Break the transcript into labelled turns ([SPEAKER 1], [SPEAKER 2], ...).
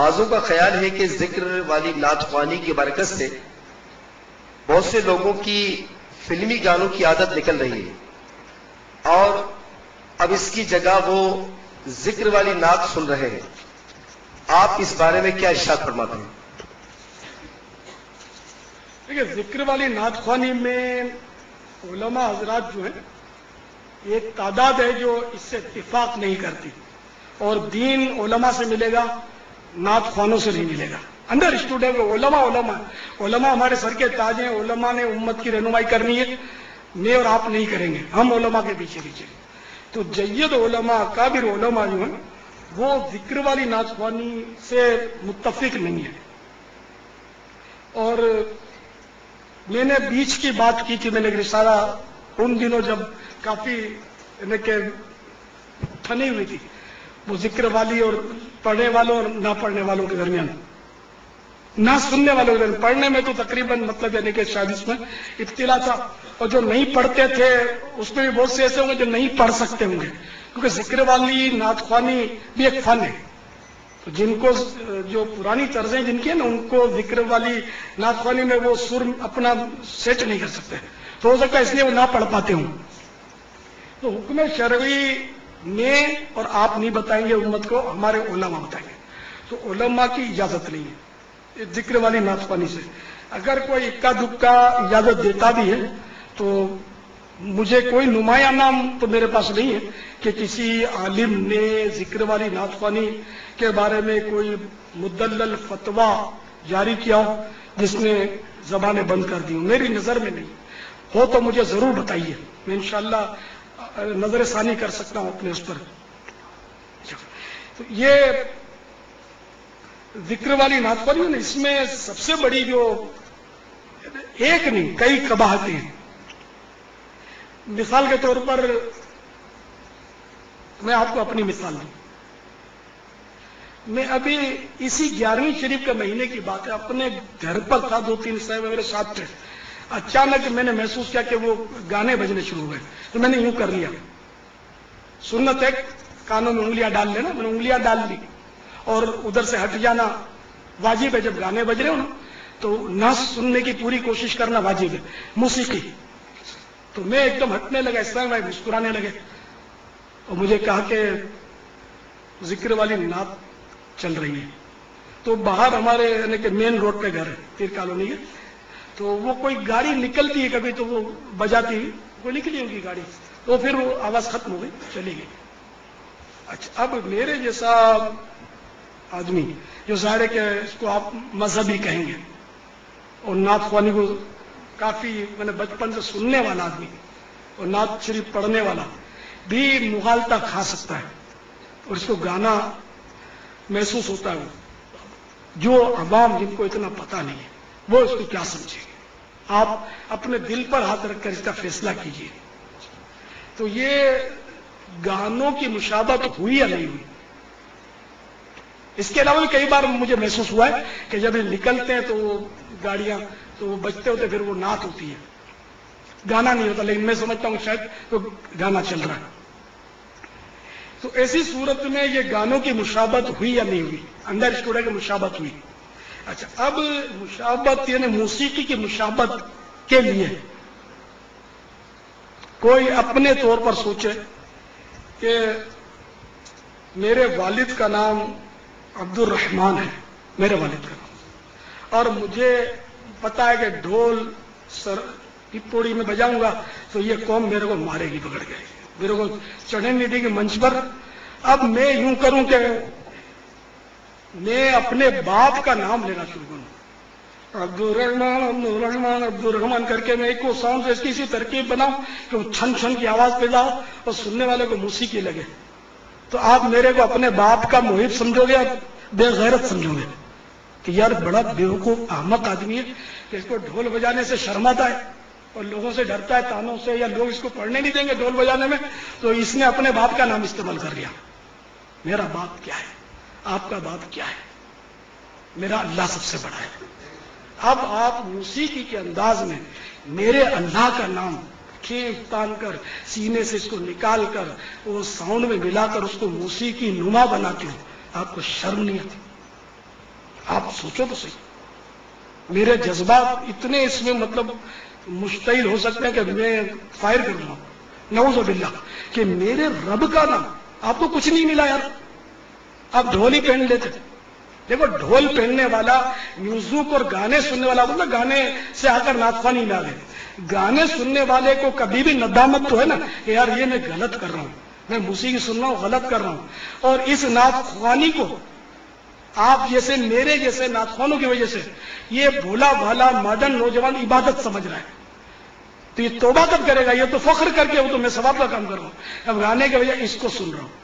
[SPEAKER 1] بعضوں کا خیال ہے کہ ذکر والی نعت خوانی کی برکت سے بہت سے لوگوں کی فلمی گانوں کی عادت نکل رہی ہے اور اب اس کی جگہ وہ ذکر والی نعت سن رہے ہیں. آپ اس بارے میں کیا ارشاد فرماتے ہیں؟
[SPEAKER 2] دیکھیے، ذکر والی نعت خوانی میں علماء حضرات جو ہیں ایک تعداد ہے جو اس سے اتفاق نہیں کرتی، اور دین علماء سے ملے گا، نعت خوانوں سے نہیں ملے گا. انڈر اسٹوڈ ہے علماء ہمارے سر کے تاج ہیں. علماء نے امت کی رہنمائی کرنی ہے، میں اور آپ نہیں کریں گے، ہم علماء کے پیچھے پیچھے. تو جید علماء، کابر علماء جو ہیں وہ ذکر والی نعت خوانی سے متفق نہیں ہے. اور میں نے بیچ کی بات کی تھی، میں نے ایک رسالہ ان دنوں جب کافی کہ ٹھنی ہوئی تھی وہ ذکر والی اور پڑھنے والوں اور نہ پڑھنے والوں کے درمیان، نہ سننے والوں کے درمیان. پڑھنے میں تو تقریباً مطلب یعنی کہ شاید اس میں ابتلا تھا، اور جو نہیں پڑھتے تھے اس میں بھی بہت سے ایسے ہوں گے جو نہیں پڑھ سکتے ہوں گے، کیونکہ ذکر والی نعت خوانی بھی ایک فن ہے. تو جن کو جو پرانی طرزیں جن کی ہیں نا، ان کو ذکر والی نعت خوانی میں وہ سر اپنا سیٹ نہیں کر سکتے، تو ہو سکتا ہے اس لیے وہ نہ پڑھ پاتے ہوں. تو حکم شرعی میں اور آپ نہیں بتائیں گے امت کو، ہمارے علماء بتائیں گے. تو علماء کی اجازت نہیں ہے ذکر والی نعت خوانی سے. اگر کوئی اکا دکا اجازت دیتا بھی ہے تو مجھے کوئی نمایاں نام تو میرے پاس نہیں ہے کہ کسی عالم نے ذکر والی نعت خوانی کے بارے میں کوئی مدلل فتویٰ جاری کیا ہو جس نے زبانیں بند کر دی ہوں. میری نظر میں نہیں ہو تو مجھے ضرور بتائیے، میں انشاءاللہ نظر ثانی کر سکتا ہوں اپنے اس پر. تو یہ ذکر والی نعت خوانی ہے، اس میں سب سے بڑی جو ایک نہیں کئی قباحتیں ہیں. مثال کے طور پر میں آپ کو اپنی مثال دوں. میں ابھی اسی 11ویں شریف کے مہینے کی بات ہے، اپنے گھر پر تھا، 2-3 صاحب میرے ساتھ تھے. اچانک میں نے محسوس کیا کہ وہ گانے بجنے شروع ہوئے، تو میں نے یوں کر لیا. سنت ہے کانوں میں انگلیاں ڈال لینا، میں نے انگلیاں ڈال لی، اور ادھر سے ہٹ جانا واجب ہے. جب گانے بج رہے ہو نا تو نہ سننے کی پوری کوشش کرنا واجب ہے، موسیقی. تو میں ایک دم ہٹنے لگا، اسلام بھائی مسکرانے لگے اور مجھے کہا کہ ذکر والی نعت چل رہی ہے. تو باہر ہمارے یعنی کہ مین روڈ پہ گھر ہے، پیر کالونی ہے، تو وہ کوئی گاڑی نکلتی ہے کبھی تو وہ بجاتی ہے، وہ نکلی ہوگی گاڑی، تو پھر وہ آواز ختم ہو گئی، چلی گئی. اچھا، اب میرے جیسا آدمی جو ظاہر ہے کہ اس کو آپ مذہبی کہیں گے اور نعت خوانی کو کافی میں نے بچپن سے سننے والا آدمی اور نعت شریف پڑھنے والا بھی مغالطہ کھا سکتا ہے اور اس کو گانا محسوس ہوتا ہے. جو عوام جن کو اتنا پتہ نہیں ہے وہ اس کو کیا سمجھیں گے. آپ اپنے دل پر ہاتھ رکھ کر اس کا فیصلہ کیجیے. تو یہ گانوں کی مشابہت ہوئی یا نہیں ہوئی؟ اس کے علاوہ بھی کئی بار مجھے محسوس ہوا ہے کہ جب یہ نکلتے ہیں تو وہ گاڑیاں تو وہ بجتے ہوتے پھر وہ نعت ہوتی ہے، گانا نہیں ہوتا، لیکن میں سمجھتا ہوں شاید تو گانا چل رہا ہے. تو ایسی صورت میں یہ گانوں کی مشابہت ہوئی یا نہیں ہوئی؟ اندر اسٹوڈے کی مشابہت ہوئی. اچھا، اب مشابہت یعنی موسیقی کی مشابہت کے لیے کوئی اپنے طور پر سوچے کہ میرے والد کا نام عبد الرحمان ہے، میرے والد کا نام، اور مجھے پتا ہے کہ ڈھول پپوڑی میں بجاؤں گا تو یہ قوم میرے کو مارے گی، پکڑ کے میرے کو چڑھنے نہیں دے گی منچ پر. اب میں یوں کروں کہ میں اپنے باپ کا نام لینا شروع کروں، عبد الرحمان عبد الرحمان عبد الرحمان کر کے میں ایک کو ساؤنڈ سے ایسی ترکیب بناؤں کہ وہ چھن چھن کی آواز پیدا ہو اور سننے والے کو موسیقی لگے. تو آپ میرے کو اپنے باپ کا محب سمجھو گے، بے غیرت سمجھو گے کہ یار بڑا بیوقوف احمق آدمی ہے کہ اس کو ڈھول بجانے سے شرماتا ہے اور لوگوں سے ڈرتا ہے، تانوں سے، یا لوگ اس کو پڑھنے نہیں دیں گے ڈھول بجانے میں، تو اس نے اپنے باپ کا نام استعمال کر لیا. میرا باپ کیا ہے؟ آپ کا باپ کیا ہے؟ میرا اللہ سب سے بڑا ہے. اب آپ موسیقی کے انداز میں میرے اللہ کا نام کھینچ تان کر سینے سے اس کو نکال کر وہ ساؤنڈ میں ملا کر اس کو موسیقی نما بناتے ہو، آپ کو شرم نہیں آتی؟ آپ سوچو تو صحیح، میرے جذبات اتنے اس میں مطلب مشتعل ہو سکتے ہیں کہ میں فائر کر رہا ہوں، نعوذ باللہ، کہ میرے رب کا نام آپ کو کچھ نہیں ملا یار، آپ ڈھول ہی پہن لیتے۔ دیکھو ڈھول پہننے والا، میوزک اور گانے سننے والا، مطلب گانے سے آ کر نعت خوانی میں آ گئے، گانے سننے والے کو کبھی بھی ندامت تو ہے نا کہ یار یہ میں غلط کر رہا ہوں، میں موسیقی سن رہا ہوں، غلط کر رہا ہوں۔ اور اس نعت خوانی کو آپ جیسے میرے جیسے نعت خوانوں کی وجہ سے یہ بھولا بھالا ماڈرن نوجوان عبادت سمجھ رہا ہے، تو یہ توبہ کب کرے گا؟ یہ تو فخر کر کے وہ تو میں ثواب کا کام کر رہا ہوں، اب گانے کی وجہ اس کو سن رہا ہوں۔